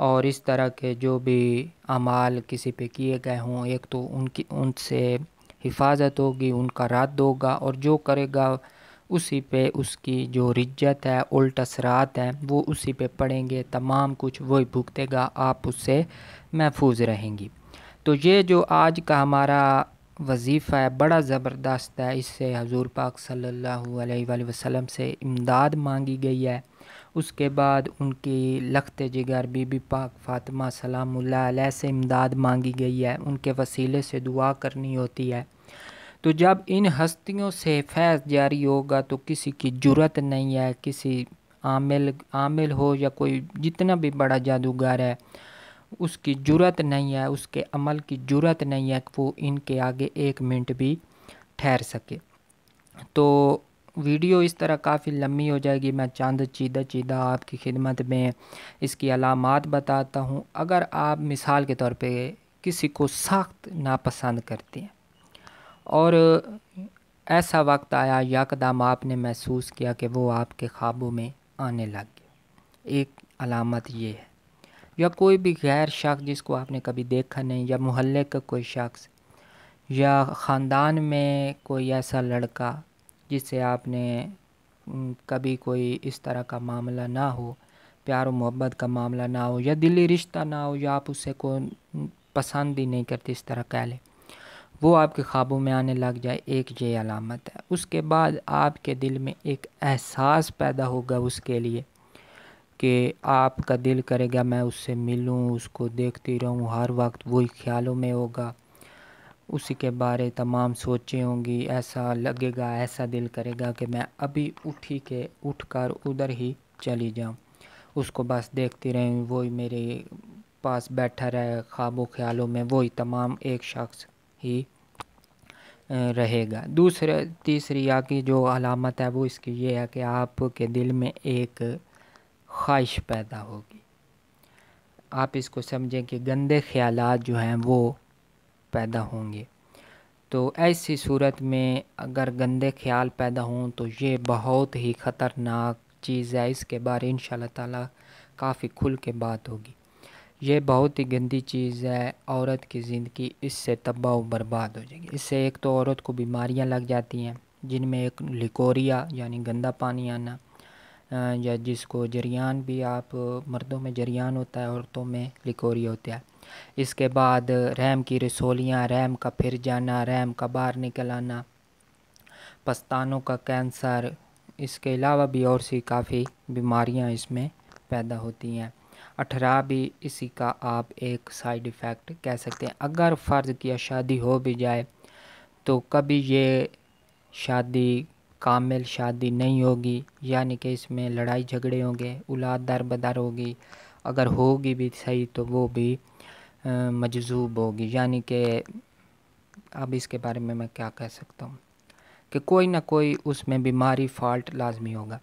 اور اس طرح کے جو بھی اعمال کسی پہ کیے گئے ہوں، ایک تو ان سے حفاظت ہوگی، ان کا رد ہوگا، اور جو کرے گا اسی پہ اس کی جو رجت ہے، الٹ اثرات ہیں، وہ اسی پہ پڑیں گے، تمام کچھ وہی بھگتے گا، آپ اس سے محفوظ رہیں گی۔ تو یہ جو آج کا ہمارا وظیفہ ہے بڑا زبردست ہے، اس سے حضور پاک صلی اللہ علیہ وآلہ وسلم سے امداد مانگی گئی ہے۔ اس کے بعد ان کی لخت جگر بی بی پاک فاطمہ سلام اللہ علیہ سے امداد مانگی گئی ہے، ان کے وسیلے سے دعا کرنی ہوتی ہے۔ تو جب ان ہستیوں سے فیض جاری ہوگا تو کسی کی جرت نہیں ہے، کسی عامل ہو یا کوئی جتنا بھی بڑا جادوگر ہے، اس کی جرت نہیں ہے، اس کے عمل کی جرت نہیں ہے کہ وہ ان کے آگے ایک منٹ بھی ٹھہر سکے۔ تو ویڈیو اس طرح کافی لمبی ہو جائے گی، میں چند چیدہ آپ کی خدمت میں اس کی علامات بتاتا ہوں۔ اگر آپ مثال کے طور پہ کسی کو سخت ناپسند کرتے ہیں اور ایسا وقت آیا یکدم آپ نے محسوس کیا کہ وہ آپ کے خوابوں میں آنے لگ گیا، ایک علامت یہ ہے۔ یا کوئی بھی غیر شخص جس کو آپ نے کبھی دیکھا نہیں، یا محلے کا کوئی شخص، یا خاندان میں کوئی ایسا لڑکا جس سے آپ نے کبھی کوئی اس طرح کا معاملہ نہ ہو، پیار و محبت کا معاملہ نہ ہو، یا دلی رشتہ نہ ہو، یا آپ اس سے کوئی پسند ہی نہیں کرتے اس طرح کہہ لیں، وہ آپ کے خوابوں میں آنے لگ جائے، ایک یہ علامت ہے۔ اس کے بعد آپ کے دل میں ایک احساس پیدا ہوگا اس کے لیے کہ آپ کا دل کرے گا میں اس سے ملوں، اس کو دیکھتی رہوں، ہر وقت وہی خیالوں میں ہوگا، اسی کے بارے تمام سوچیں ہوں گی، ایسا لگے گا، ایسا دل کرے گا کہ میں ابھی اٹھ کر ادھر ہی چلی جاؤں، اس کو بس دیکھتی رہیں، وہی میرے پاس بیٹھا رہے خواب و خیالوں میں، وہی تمام ایک شخص ہی رہے گا۔ تیسری یا کی جو علامت ہے وہ اس کی یہ ہے کہ آپ کے دل میں ایک خواہش پیدا ہوگی، آپ اس کو سمجھیں کہ گندے خیالات جو ہیں وہ پیدا ہوں گے۔ تو ایسی صورت میں اگر گندے خیال پیدا ہوں تو یہ بہت ہی خطرناک چیز ہے، اس کے بارے انشاءاللہ تعالی کافی کھل کے بات ہوگی۔ یہ بہت ہی گندی چیز ہے، عورت کی زندگی اس سے تباہ و برباد ہو جائے گی۔ اس سے ایک تو عورت کو بیماریاں لگ جاتی ہیں، جن میں ایک لیکوریا یعنی گندا پانی آنا، یا جس کو جریان بھی آپ مردوں میں جریان ہوتا ہے، عورتوں میں لیکوریا ہوتا ہے۔ اس کے بعد رحم کی رسولیاں، رحم کا پھر جانا، رحم کا باہر نکل آنا، پستانوں کا کینسر، اس کے علاوہ بھی اور سی کافی بیماریاں اس میں پیدا ہوتی ہیں۔ 18 بھی اسی کا آپ ایک سائیڈ ایفیکٹ کہہ سکتے ہیں۔ اگر فرض کیا شادی ہو بھی جائے تو کبھی یہ شادی کامل شادی نہیں ہوگی، یعنی کہ اس میں لڑائی جھگڑے ہوں گے، اولاد در بدر ہوگی، اگر ہوگی بھی صحیح تو وہ بھی مجذوب ہوگی، یعنی کہ اب اس کے بارے میں کیا کہہ سکتا ہوں کہ کوئی نہ کوئی اس میں بیماری فالٹ لازمی ہوگا۔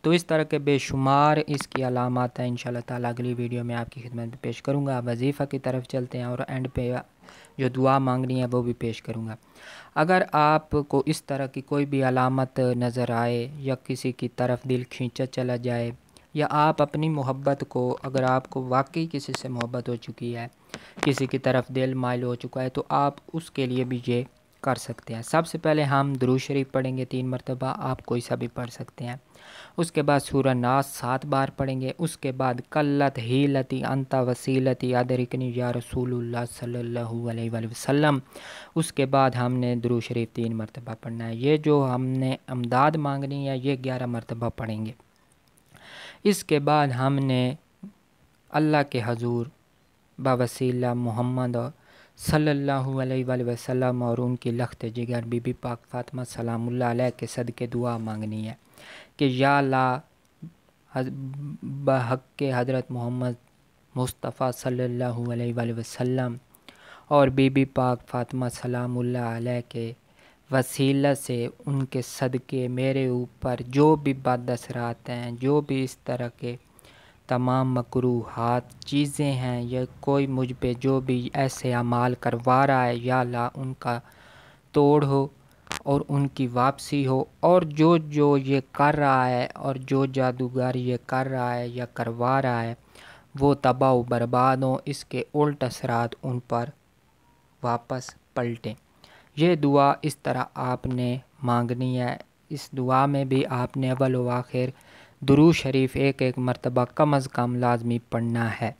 تو اس طرح کے بے شمار اس کی علامات ہیں، انشاءاللہ تعالیٰ اگلی ویڈیو میں آپ کی خدمت میں پیش کروں گا۔ وظیفہ کی طرف چلتے ہیں اور اینڈ پہ جو دعا مانگنی ہے وہ بھی پیش کروں گا۔ اگر آپ کو اس طرح کی کوئی بھی علامت نظر آئے، یا کسی کی طرف دل کھینچا چلا جائے، یا آپ اپنی محبت کو، اگر آپ کو واقعی کسی سے محبت ہو چکی ہے، کسی کی طرف دل مائل ہو چکا ہے، تو آپ اس کے لیے بھی یہ کر سکتے ہیں۔ سب سے پہلے ہم درود شریف پڑھیں گے 3 مرتبہ، آپ کوئی سا بھی پڑھ سکتے ہیں۔ اس کے بعد سورہ ناس 7 بار پڑھیں گے۔ اس کے بعد کلت ہیلتی انت وسیلتی ادرکنی یا رسول اللہ صلی اللہ علیہ وآلہ وسلم۔ اس کے بعد ہم نے درود شریف 3 مرتبہ پڑھنا ہے۔ یہ جو ہم نے امداد مانگنی ہے یہ 11 مرتبہ پڑھیں گے۔ اس کے بعد ہم نے اللہ کے حضور بوسیلہ محمد صلی اللہ علیہ وآلہ وسلم اور ان کی لخت جگر بی بی پاک فاطمہ سلام اللہ علیہ کے صدقے دعا مانگنی ہے کہ یا اللہ بحق کے حضرت محمد مصطفیٰ صلی اللہ علیہ وآلہ وسلم اور بی بی پاک فاطمہ سلام اللہ علیہ کے وسیلہ سے ان کے صدقے میرے اوپر جو بھی بد اثرات ہیں، جو بھی اس طرح کے تمام مکروہات چیزیں ہیں، یا کوئی مجھ پہ جو بھی ایسے اعمال کروا رہا ہے، یا اللہ ان کا توڑ ہو اور ان کی واپسی ہو، اور جو یہ کر رہا ہے اور جو جادوگر یہ کر رہا ہے یا کروا رہا ہے وہ تباہ و برباد ہوں، اس کے الٹ اثرات ان پر واپس پلٹیں۔ یہ دعا اس طرح آپ نے مانگنی ہے۔ اس دعا میں بھی آپ نے اول و آخر درود شریف ایک مرتبہ کم از کم لازمی پڑھنا ہے۔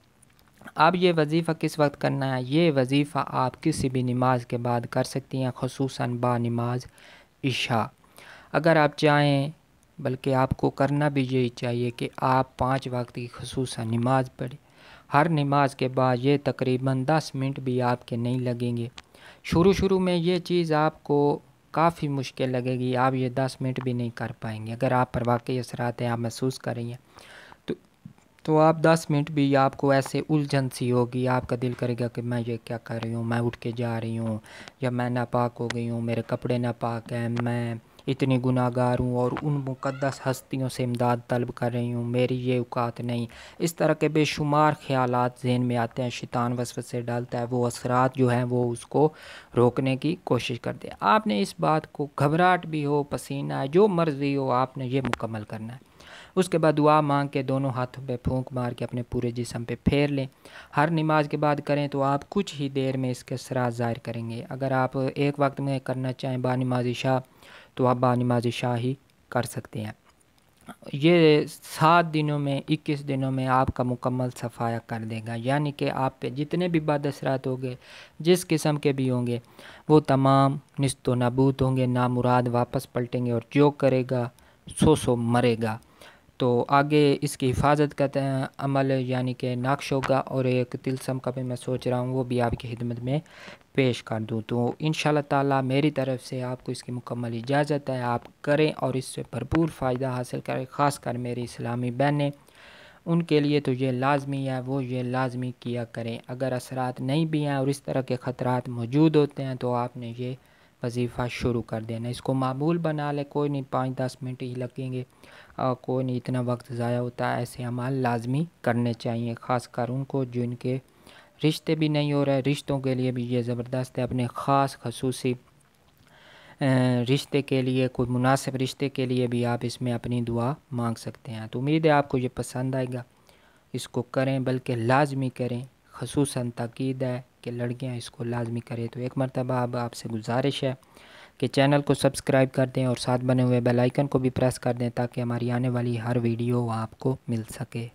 اب یہ وظیفہ کس وقت کرنا ہے؟ یہ وظیفہ آپ کسی بھی نماز کے بعد کر سکتی ہیں، خصوصاً با نماز عشاء۔ اگر آپ چاہیں، بلکہ آپ کو کرنا بھی یہی چاہیے کہ آپ 5 وقت کی خصوصاً نماز پڑھیں۔ ہر نماز کے بعد یہ تقریباً 10 منٹ بھی آپ کے نہیں لگیں گے۔ شروع میں یہ چیز آپ کو کافی مشکل لگے گی، آپ یہ 10 منٹ بھی نہیں کر پائیں گے۔ اگر آپ پر واقعی اثرات ہیں، آپ محسوس کر رہی ہیں تو آپ 10 منٹ بھی آپ کو ایسے الجھن سی ہوگی، آپ کا دل کرے گا کہ میں یہ کیا کر رہی ہوں، میں اٹھ کے جا رہی ہوں، یا میں ناپاک ہو گئی ہوں، میرے کپڑے ناپاک ہیں، میں اتنی گناہ گار ہوں اور ان مقدس ہستیوں سے امداد طلب کر رہی ہوں، میری یہ اوقات نہیں۔ اس طرح کے بے شمار خیالات ذہن میں آتے ہیں، شیطان وسوسے ڈالتا ہے، وہ اثرات جو ہیں وہ اس کو روکنے کی کوشش کرتے ہیں۔ آپ نے اس بات کو، گھبراہٹ بھی ہو، پسینہ ہے، جو مرضی ہو، آپ نے یہ مکمل کرنا ہے۔ اس کے بعد دعا مانگ کے دونوں ہاتھوں پہ پھونک مار کے اپنے پورے جسم پہ پھیر لیں۔ ہر نماز کے بعد کریں تو آپ کچھ ہی دیر میں اس کے اثرات ظاہر کریں گے۔ اگر آپ ایک وقت میں کرنا چاہیں با نماز عشاء تو آپ با نماز عشاء ہی کر سکتے ہیں۔ یہ 7 دنوں میں، 21 دنوں میں آپ کا مکمل صفایا کر دے گا، یعنی کہ آپ پہ جتنے بھی بد اثرات ہوں گے، جس قسم کے بھی ہوں گے، وہ تمام نیست و نابود ہوں گے، نامراد واپس پلٹیں گے، اور جو کرے گا سو مرے گا۔ تو آگے اس کی حفاظت کا عمل یعنی کہ نقش ہوگا، اور ایک طلسم کا بھی میں سوچ رہا ہوں وہ بھی آپ کی خدمت میں پیش کر دوں۔ تو انشاءاللہ تعالی میری طرف سے آپ کو اس کی مکمل اجازت ہے، آپ کریں اور اس سے بھرپور فائدہ حاصل کریں۔ خاص کر میری اسلامی بہنیں، ان کے لیے تو یہ لازمی ہے، وہ یہ لازمی کیا کریں۔ اگر اثرات نہیں بھی ہیں اور اس طرح کے خطرات موجود ہوتے ہیں تو آپ نے یہ وظیفہ شروع کر دینا، اس کو معمول بنا لیں۔ کوئی نہیں، 5-10 منٹ ہی لگیں گے، کوئی نہیں اتنا وقت ضائع ہوتا ہے۔ ایسے اعمال لازمی کرنے چاہیے، خاص کر ان کو جن کے رشتے بھی نہیں ہو رہے، رشتوں کے لیے بھی یہ زبردست ہے۔ اپنے خاص خصوصی رشتے کے لیے، کوئی مناسب رشتے کے لیے بھی آپ اس میں اپنی دعا مانگ سکتے ہیں۔ تو امید ہے آپ کو یہ پسند آئے گا، اس کو کریں، بلکہ لازمی کریں۔ خصوصاً تاکید ہے کہ لڑکیاں اس کو لازمی کریں۔ تو ایک مرتبہ اب آپ سے گزارش ہے کہ چینل کو سبسکرائب کر دیں اور ساتھ بنے ہوئے بیل آئیکن کو بھی پریس کر دیں تاکہ ہماری آنے والی ہر ویڈیو آپ کو مل سکے۔